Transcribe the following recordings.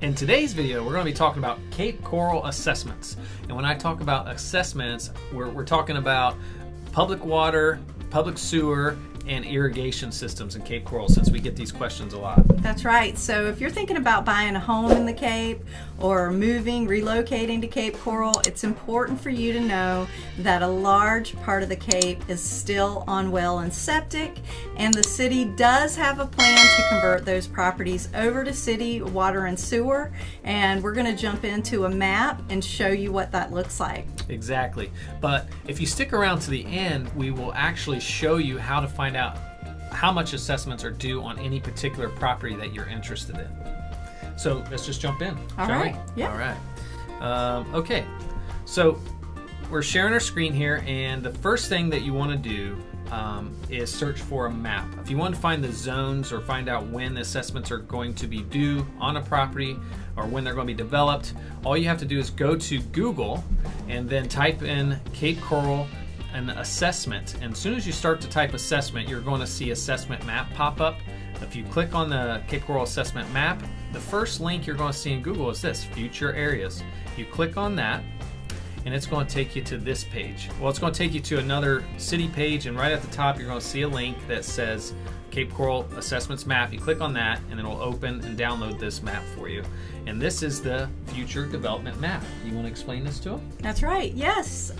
In today's video, we're going to be talking about Cape Coral assessments. And when I talk about assessments, we're talking about public water, public sewer, and irrigation systems in Cape Coral, since we get these questions a lot. That's right. So if you're thinking about buying a home in the Cape or moving, relocating to Cape Coral, it's important for you to know that a large part of the Cape is still on well and septic, and the city does have a plan to convert those properties over to city water and sewer, and we're going to jump into a map and show you what that looks like. Exactly. But if you stick around to the end, we will actually show you how to find out how much assessments are due on any particular property that you're interested in. So let's just jump in. All right. Yeah. All right. Okay. So we're sharing our screen here, and the first thing that you want to do is search for a map. If you want to find the zones or find out when the assessments are going to be due on a property or when they're going to be developed, all you have to do is go to Google and then type in Cape Coral and assessment. And as soon as you start to type assessment, you're going to see assessment map pop up. If you click on the Cape Coral assessment map, the first link you're going to see in Google is this, future areas. You click on that, and it's going to take you to this page. Well, it's going to take you to another city page, and right at the top you're going to see a link that says Cape Coral Assessments Map. You click on that and it'll open and download this map for you. And this is the future development map. You want to explain this to them? That's right, yes.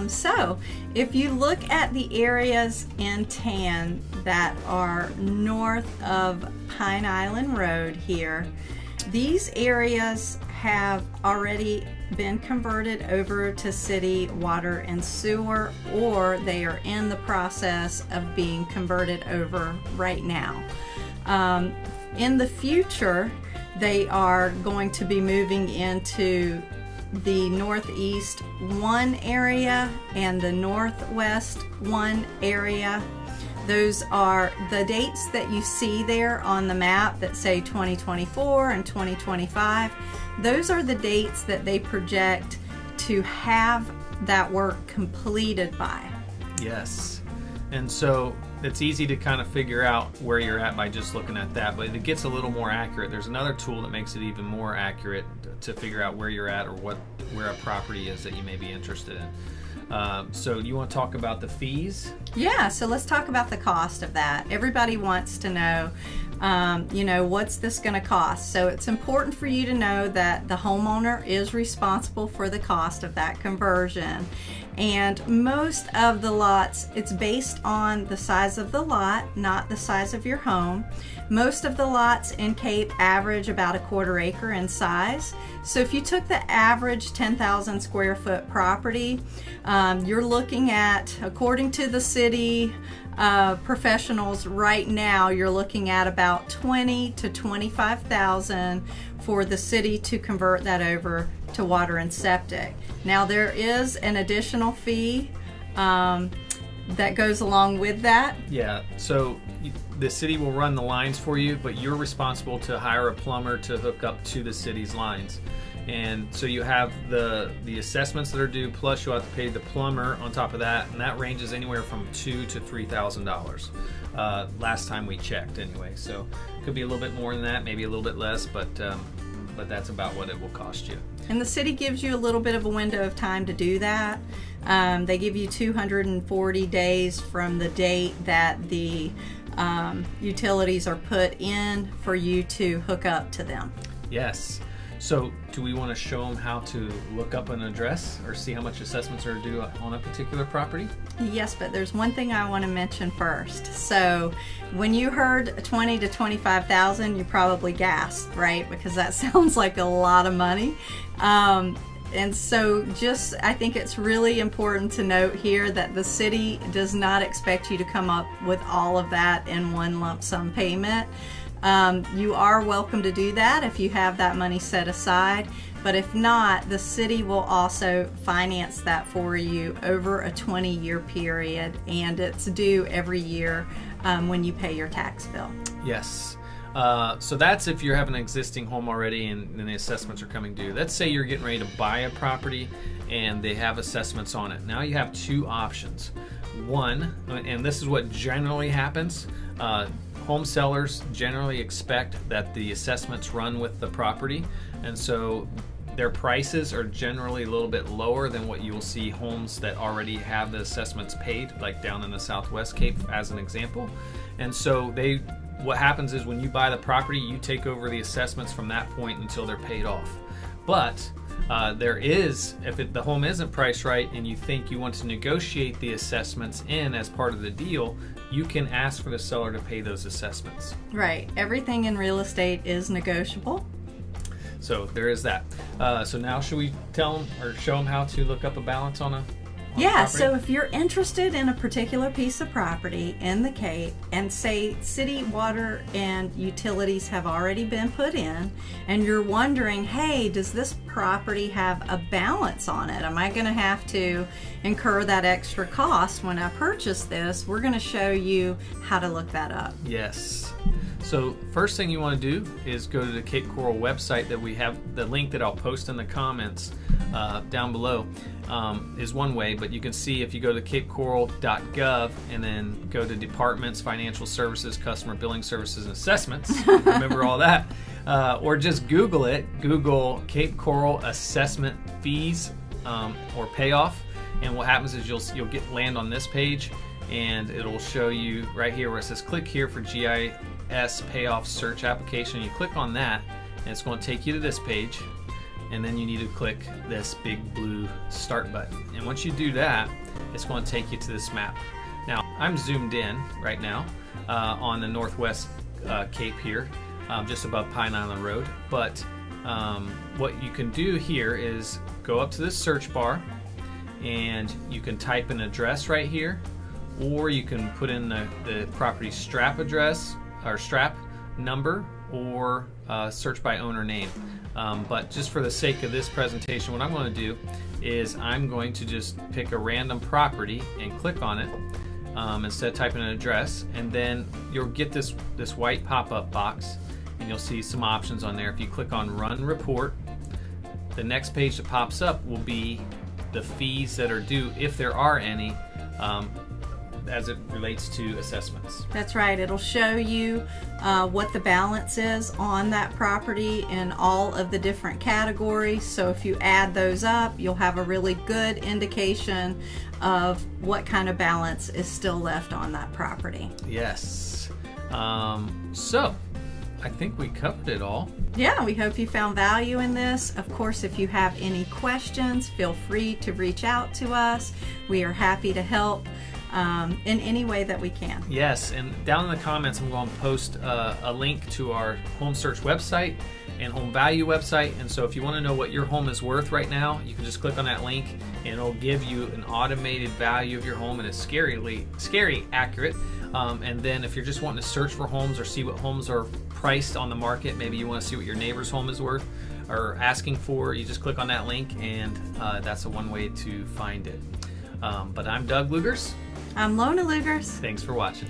So if you look at the areas in tan that are north of Pine Island Road here, these areas have already been converted over to city water and sewer, or they are in the process of being converted over right now. In the future, they are going to be moving into the Northeast 1 area and the Northwest 1 area. Those are the dates that you see there on the map that say 2024 and 2025. Those are the dates that they project to have that work completed by. Yes. And so it's easy to kind of figure out where you're at by just looking at that, but it gets a little more accurate. There's another tool that makes it even more accurate to figure out where you're at or where a property is that you may be interested in. So you want to talk about the fees? Yeah, so let's talk about the cost of that. Everybody wants to know, what's this going to cost? So it's important for you to know that the homeowner is responsible for the cost of that conversion. And most of the lots, it's based on the size of the lot, not the size of your home. Most of the lots in Cape average about 1/4 acre in size. So if you took the average 10,000 square foot property, you're looking at, according to the city professionals right now, you're looking at about 20 to 25,000 for the city to convert that over to water and septic. Now there is an additional fee that goes along with that. Yeah, so the city will run the lines for you, but you're responsible to hire a plumber to hook up to the city's lines. And so you have the assessments that are due, plus you'll have to pay the plumber on top of that, and that ranges anywhere from $2,000 to $3,000 last time we checked anyway. So it could be a little bit more than that, maybe a little bit less, but that's about what it will cost you. And the city gives you a little bit of a window of time to do that. They give you 240 days from the date that the utilities are put in for you to hook up to them. Yes. So do we want to show them how to look up an address or see how much assessments are due on a particular property? Yes, but there's one thing I want to mention first. So when you heard 20 to 25,000, you probably gasped, right? Because that sounds like a lot of money. And so I think it's really important to note here that the city does not expect you to come up with all of that in one lump sum payment. You are welcome to do that if you have that money set aside, but if not, the city will also finance that for you over a 20-year period, and it's due every year when you pay your tax bill. Yes. So that's if you have an existing home already and the assessments are coming due. Let's say you're getting ready to buy a property and they have assessments on it. Now you have two options. One, and this is what generally happens, home sellers generally expect that the assessments run with the property, and so their prices are generally a little bit lower than what you will see homes that already have the assessments paid, like down in the Southwest Cape as an example. And so what happens is when you buy the property, you take over the assessments from that point until they're paid off. But if the home isn't priced right and you think you want to negotiate the assessments in as part of the deal, you can ask for the seller to pay those assessments. Right. Everything in real estate is negotiable. So there is that. So now should we tell them or show them how to look up a balance on a Yeah, property? so if you're interested in a particular piece of property in the Cape and say city water and utilities have already been put in and you're wondering, hey, does this property have a balance on it? Am I going to have to incur that extra cost when I purchase this? We're going to show you how to look that up. Yes. So first thing you want to do is go to the Cape Coral website that we have. The link that I'll post in the comments down below is one way, but you can see if you go to capecoral.gov and then go to Departments, Financial Services, Customer Billing Services, and Assessments, remember all that, or just Google it, Google Cape Coral Assessment Fees or Payoff, and what happens is you'll land on this page, and it'll show you right here where it says click here for GIS Payoff Search Application. You click on that and it's going to take you to this page, and then you need to click this big blue start button, and once you do that, it's going to take you to this map. Now I'm zoomed in right now on the Northwest Cape here, just above Pine Island Road, but what you can do here is go up to this search bar and you can type an address right here, or you can put in the property strap address or strap number, or search by owner name. But just for the sake of this presentation, what I'm going to do is I'm going to just pick a random property and click on it instead of typing an address, and then you'll get this white pop-up box and you'll see some options on there. If you click on Run Report, the next page that pops up will be the fees that are due, if there are any, as it relates to assessments. That's right. It'll show you what the balance is on that property in all of the different categories. So if you add those up, you'll have a really good indication of what kind of balance is still left on that property. Yes. So I think we covered it all. Yeah, we hope you found value in this. Of course, if you have any questions, feel free to reach out to us. We are happy to help in any way that we can. Yes, and down in the comments I'm going to post a link to our home search website and home value website, and so if you want to know what your home is worth right now, you can just click on that link and it'll give you an automated value of your home, and it's scary accurate. And then if you're just wanting to search for homes or see what homes are priced on the market, maybe you want to see what your neighbor's home is worth or asking for, you just click on that link, and that's the one way to find it. But I'm Doug Lugers. I'm Lona Lugers. Thanks for watching.